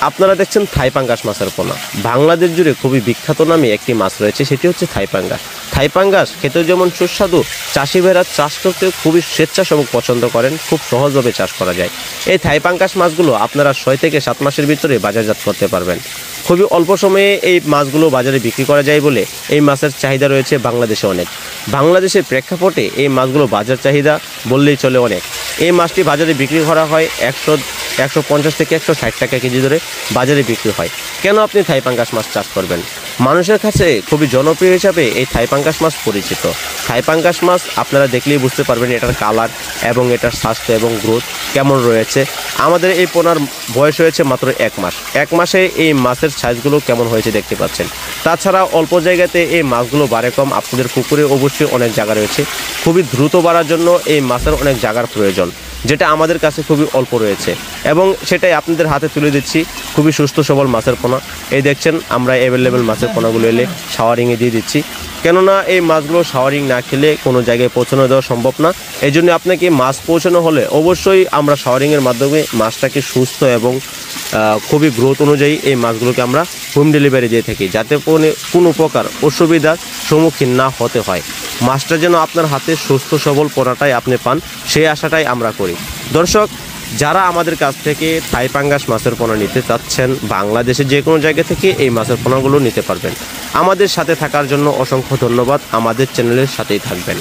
আপনারা দেখছেন থাই পাঙ্গাস মাছের পোনা। বাংলাদেশ জুড়ে খুবই বিখ্যাত নামে একটি মাছ রয়েছে, সেটি হচ্ছে থাই পাঙ্গাস। থাই পাঙ্গাস খেতেও যেমন সুস্বাদু, চাষি ভাইরা চাষ করতে খুবই স্বেচ্ছাসেবক পছন্দ করেন, খুব সহজভাবে চাষ করা যায়। এই থাই পাঙ্গাস মাছগুলো আপনারা 6 থেকে 7 মাসের ভিতরে বাজারজাত করতে পারবেন। খুবই অল্প সময়ে এই মাছগুলো বাজারে বিক্রি করা যায় বলে এই মাছের চাহিদা রয়েছে বাংলাদেশে অনেক। বাংলাদেশের প্রেক্ষাপটে এই মাছগুলো বাজার চাহিদা বললেই চলে অনেক। এই মাছটি বাজারে বিক্রি করা হয় 150 থেকে 160 টাকা কেজি ধরে বাজারে বিক্রি হয়। কেন আপনি থাই পাঙ্গাস মাছ চাষ করবেন? মানুষের কাছে খুবই জনপ্রিয় হিসাবে এই থাই পাঙ্গাস মাছ পরিচিত। থাই পাঙ্গাস মাছ আপনারা দেখলেই বুঝতে পারবেন এটার কালার এবং এটার স্বাস্থ্য এবং গ্রোথ কেমন রয়েছে। আমাদের এই পোনার বয়স হয়েছে মাত্র 1 মাস। 1 মাসে এই মাছের সাইজগুলো কেমন হয়েছে দেখতে পাচ্ছেন। তাছাড়া অল্প জায়গাতে এই মাছগুলো বাড়ে কম। আপনাদের পুকুরে অবশ্যই অনেক জায়গা রয়েছে। খুবই দ্রুত বাড়ার জন্য এই মাছের অনেক জায়গার প্রয়োজন, যেটা আমাদের কাছে খুবই অল্প রয়েছে এবং সেটাই আপনাদের হাতে তুলে দিচ্ছি। খুবই সুস্থ সবল মাছের পোনা। এই দেখছেন আমরা অ্যাভেলেবেল মাছের পোনাগুলো এলে শাওয়ারিংয়ে দিয়ে দিচ্ছি, কেননা এই মাছগুলো শাওয়ারিং না খেলে কোনো জায়গায় পৌঁছানো দেওয়া সম্ভব না। এই জন্য আপনাকে মাছ পৌঁছানো হলে অবশ্যই আমরা শাওয়ারিংয়ের মাধ্যমে মাছটাকে সুস্থ এবং খুবই গ্রোথ অনুযায়ী এই মাছগুলোকে আমরা হোম ডেলিভারি দিয়ে থাকি, যাতে কোনো প্রকার অসুবিধার সম্মুখীন না হতে হয়। মাছটা যেন আপনার হাতে সুস্থ সবল পোনাটাই আপনি পান, সেই আশাটাই আমরা করি। দর্শক, যারা আমাদের কাছ থেকে থাই পাঙ্গাস মাছের পোনা নিতে চাচ্ছেন, বাংলাদেশের যে কোনো জায়গা থেকে এই মাছের পোনাগুলো নিতে পারবেন। আমাদের সাথে থাকার জন্য অসংখ্য ধন্যবাদ। আমাদের চ্যানেলের সাথেই থাকবেন।